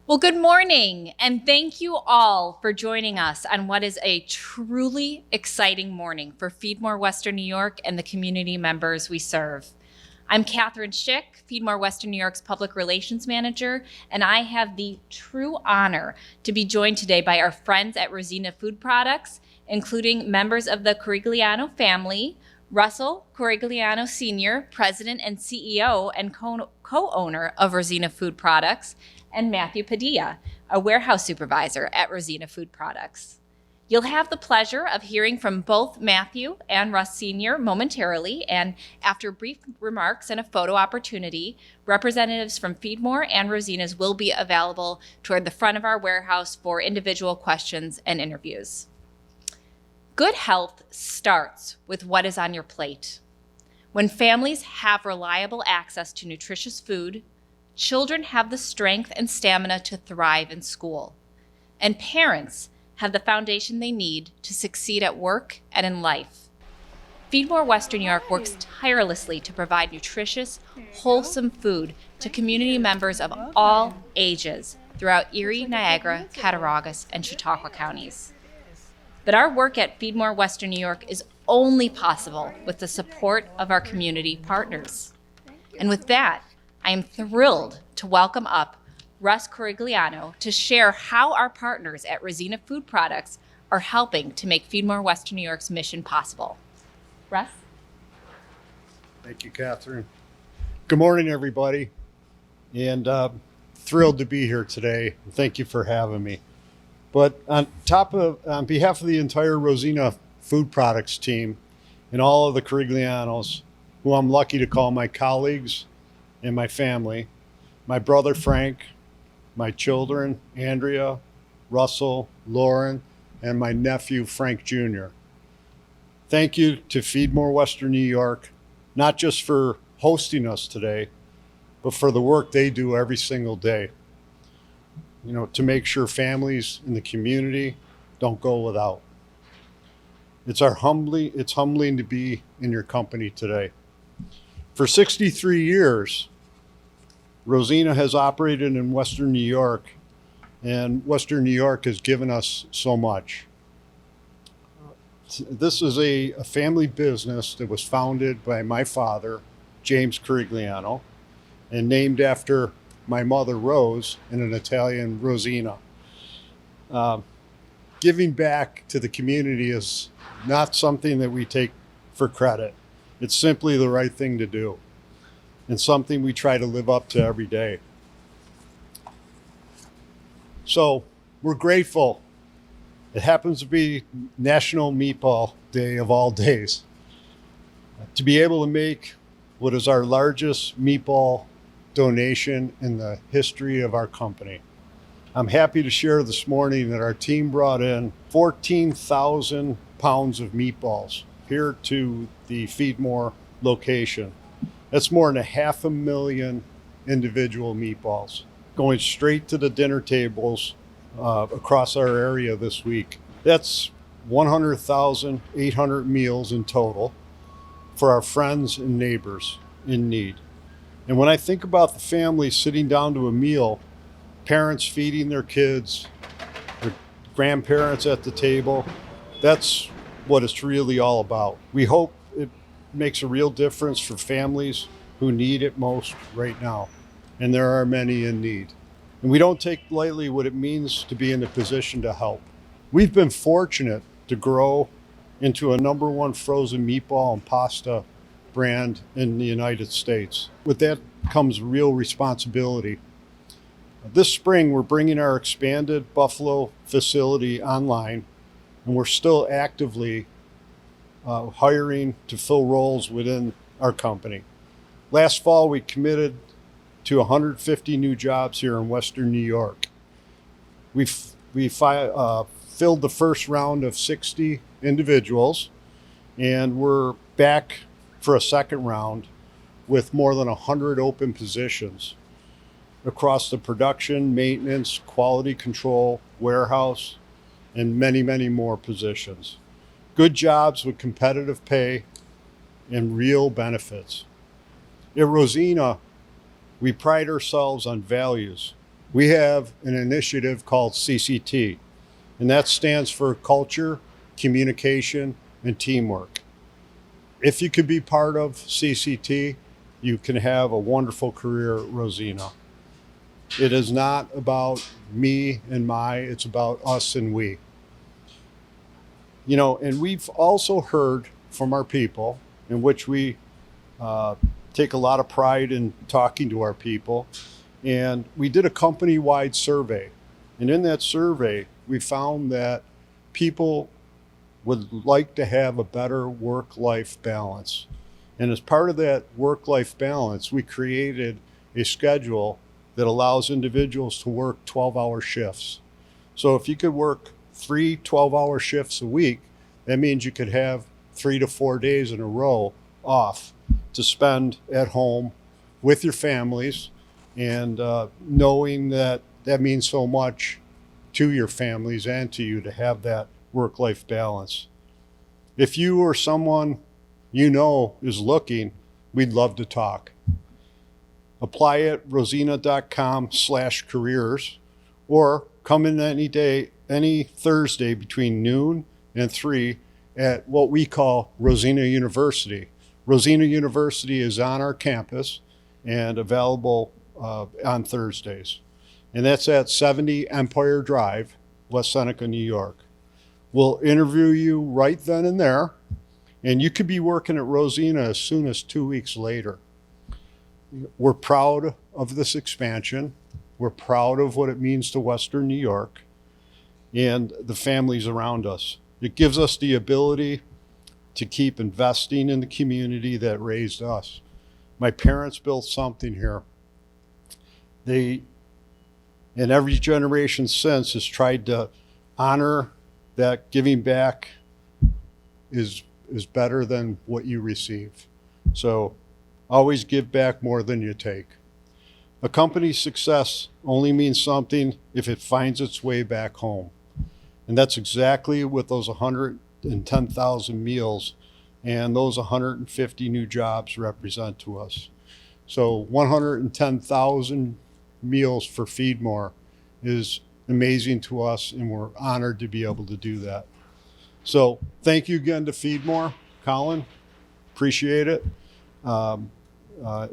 Well, good morning, and thank you all for joining us on what is a truly exciting morning for Feedmore Western New York and the community members we serve. I'm Catherine Schick, Feedmore Western New York's Public Relations Manager, and I have the true honor to be joined today by our friends at Rosina Food Products, including members of the Corigliano family, Russell Corigliano Sr., President and CEO and co-owner of Rosina Food Products, and Matthew Padilla, a warehouse supervisor at Rosina Food Products. You'll have the pleasure of hearing from both Matthew and Russ Sr. momentarily, and after brief remarks and a photo opportunity, representatives from Feedmore and Rosina's will be available toward the front of our warehouse for individual questions and interviews. Good health starts with what is on your plate. When families have reliable access to nutritious food, children have the strength and stamina to thrive in school, and parents have the foundation they need to succeed at work and in life. Feedmore Western New York works tirelessly to provide nutritious, wholesome food to community members of all ages throughout Erie, Niagara, Cattaraugus, and Chautauqua counties. But our work at Feedmore Western New York is only possible with the support of our community partners. And with that, I am thrilled to welcome up Russ Corigliano to share how our partners at Rosina Food Products are helping to make Feedmore Western New York's mission possible. Russ? Thank you, Catherine. Good morning, everybody, and thrilled to be here today. Thank you for having me. But on behalf of the entire Rosina Food Products team and all of the Coriglianos, who I'm lucky to call my colleagues and my family, my brother Frank, my children, Andrea, Russell, Lauren, and my nephew, Frank Jr. Thank you to Feedmore Western New York, not just for hosting us today, but for the work they do every single day, to make sure families in the community don't go without. It's humbling to be in your company today. For 63 years, Rosina has operated in Western New York, and Western New York has given us so much. This is a family business that was founded by my father, James Corigliano, and named after my mother, Rose, and an Italian Rosina. Giving back to the community is not something that we take for credit. It's simply the right thing to do, and something we try to live up to every day. So we're grateful. It happens to be National Meatball Day of all days. To be able to make what is our largest meatball donation in the history of our company. I'm happy to share this morning that our team brought in 14,000 pounds of meatballs here to the Feedmore location. That's more than 500,000 individual meatballs going straight to the dinner tables across our area this week. That's 100,800 meals in total for our friends and neighbors in need. And when I think about the family sitting down to a meal, parents feeding their kids, their grandparents at the table, that's what it's really all about. We hope it makes a real difference for families who need it most right now. And there are many in need. And we don't take lightly what it means to be in a position to help. We've been fortunate to grow into a #1 frozen meatball and pasta brand in the United States. With that comes real responsibility. This spring, we're bringing our expanded Buffalo facility online, and we're still actively hiring to fill roles within our company. Last fall, we committed to 150 new jobs here in Western New York. We filled the first round of 60 individuals, and we're back for a second round with more than 100 open positions across the production, maintenance, quality control, warehouse, and many, many more positions. Good jobs with competitive pay and real benefits. At Rosina, we pride ourselves on values. we have an initiative called CCT, and that stands for Culture, Communication, and Teamwork. If you could be part of CCT, you can have a wonderful career at Rosina. It is not about me and my, it's about us and we. You know, and we've also heard from our people, in which we take a lot of pride in talking to our people. And we did a company-wide survey. And in that survey, we found that people would like to have a better work-life balance. And as part of that work-life balance, we created a schedule that allows individuals to work 12-hour shifts. So if you could work 3 12-hour shifts a week, that means you could have 3 to 4 days in a row off to spend at home with your families, and knowing that that means so much to your families and to you to have that work-life balance. If you or someone you know is looking, we'd love to talk. Apply at rosina.com/careers, or come in any day, any Thursday between noon and 3 at what we call Rosina University. Rosina University is on our campus and available on Thursdays. And that's at 70 Empire Drive, West Seneca, New York. We'll interview you right then and there, and you could be working at Rosina as soon as 2 weeks later. We're proud of this expansion. We're proud of what it means to Western New York and the families around us. It gives us the ability to keep investing in the community that raised us. My parents built something here. They, and every generation since, has tried to honor that giving back is better than what you receive. So always give back more than you take. A company's success only means something if it finds its way back home. And that's exactly what those 110,000 meals and those 150 new jobs represent to us. So 110,000 meals for Feedmore is amazing to us, and we're honored to be able to do that. So thank you again to Feedmore. Colin, appreciate it.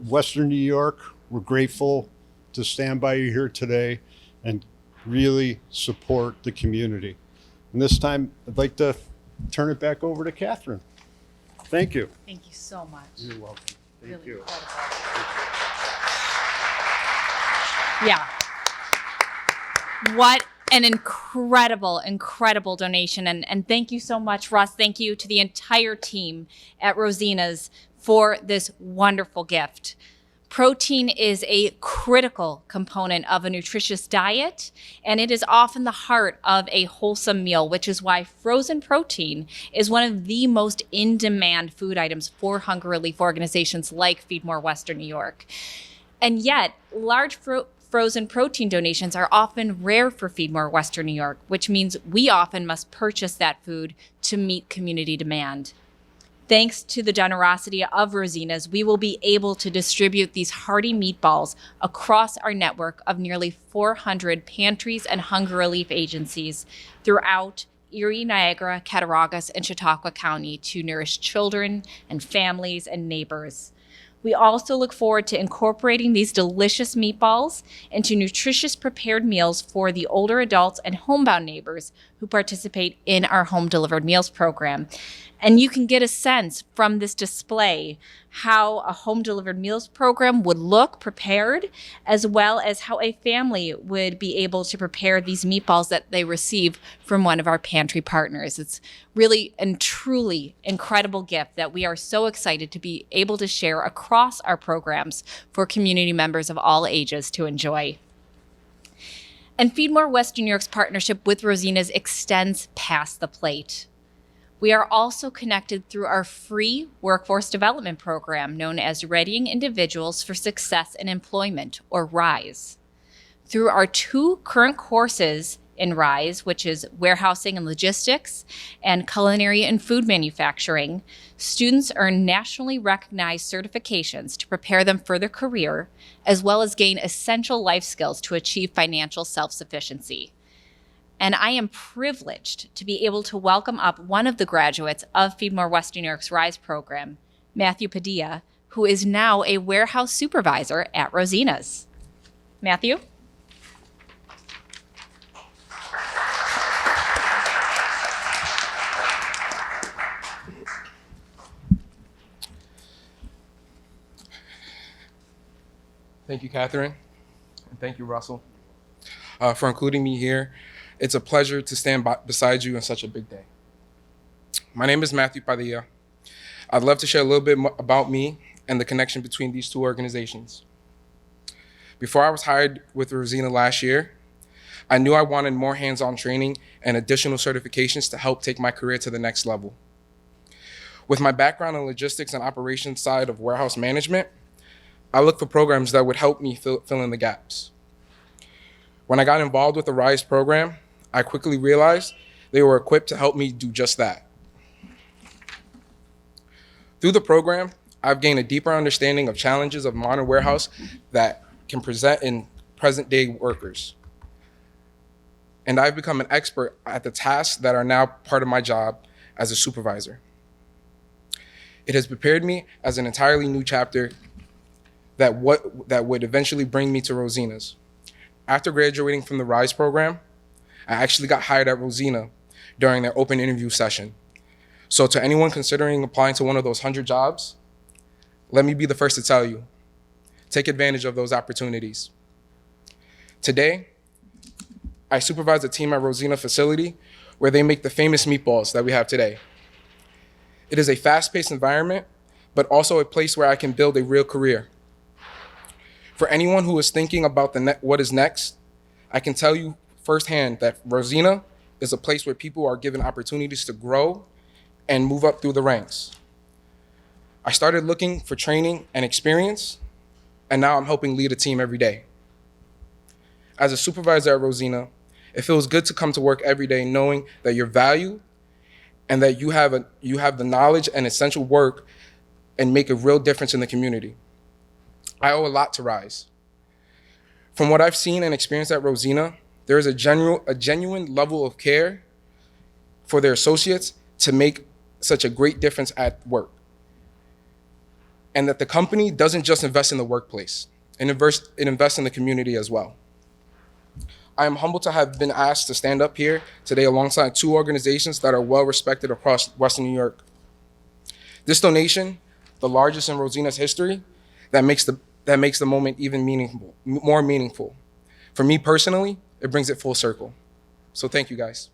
Western New York, we're grateful to stand by you here today and really support the community. And this time, I'd like to turn it back over to Catherine. Thank you. Thank you so much. You're welcome. Thank Really you. incredible. Yeah. What an incredible donation. And thank you so much, Russ. Thank you to the entire team at Rosina's for this wonderful gift. Protein is a critical component of a nutritious diet, and it is often the heart of a wholesome meal, which is why frozen protein is one of the most in-demand food items for hunger relief organizations like Feedmore Western New York. And yet, large frozen protein donations are often rare for Feedmore Western New York, which means we often must purchase that food to meet community demand. Thanks to the generosity of Rosina's, we will be able to distribute these hearty meatballs across our network of nearly 400 pantries and hunger relief agencies throughout Erie, Niagara, Cattaraugus, and Chautauqua County to nourish children and families and neighbors. We also look forward to incorporating these delicious meatballs into nutritious prepared meals for the older adults and homebound neighbors who participate in our home delivered meals program. And you can get a sense from this display how a home delivered meals program would look prepared, as well as how a family would be able to prepare these meatballs that they receive from one of our pantry partners. It's really and truly incredible gift that we are so excited to be able to share across our programs for community members of all ages to enjoy. And Feedmore Western New York's partnership with Rosina's extends past the plate. We are also connected through our free workforce development program known as Readying Individuals for Success in Employment, or RISE. Through our 2 current courses in RISE, which is warehousing and logistics, and culinary and food manufacturing, students earn nationally recognized certifications to prepare them for their career, as well as gain essential life skills to achieve financial self-sufficiency. And I am privileged to be able to welcome up one of the graduates of Feedmore Western New York's RISE program, Matthew Padilla, who is now a warehouse supervisor at Rosina's. Matthew? Thank you, Catherine, and thank you, Russell, for including me here. It's a pleasure to stand beside you on such a big day. My name is Matthew Padilla. I'd love to share a little bit about me and the connection between these two organizations. Before I was hired with Rosina last year, I knew I wanted more hands-on training and additional certifications to help take my career to the next level. With my background in logistics and operations side of warehouse management, I looked for programs that would help me fill in the gaps. When I got involved with the RISE program, I quickly realized they were equipped to help me do just that. Through the program, I've gained a deeper understanding of challenges of modern warehouse that can present in present-day workers. And I've become an expert at the tasks that are now part of my job as a supervisor. It has prepared me as an entirely new chapter that would eventually bring me to Rosina's. After graduating from the RISE program, I actually got hired at Rosina during their open interview session. So to anyone considering applying to one of those 100 jobs, let me be the first to tell you, take advantage of those opportunities. Today, I supervise a team at Rosina facility where they make the famous meatballs that we have today. It is a fast-paced environment, but also a place where I can build a real career. For anyone who is thinking about what is next, I can tell you firsthand that Rosina is a place where people are given opportunities to grow and move up through the ranks. I started looking for training and experience, and now I'm helping lead a team every day. As a supervisor at Rosina, it feels good to come to work every day knowing that you're valued and that you have the knowledge and essential work and make a real difference in the community. I owe a lot to RISE. From what I've seen and experienced at Rosina, there is a genuine level of care for their associates to make such a great difference at work. And that the company doesn't just invest in the workplace, it invests in the community as well. I am humbled to have been asked to stand up here today alongside two organizations that are well respected across Western New York. This donation, the largest in Rosina's history, that makes the moment even more meaningful. For me personally, it brings it full circle. So thank you guys.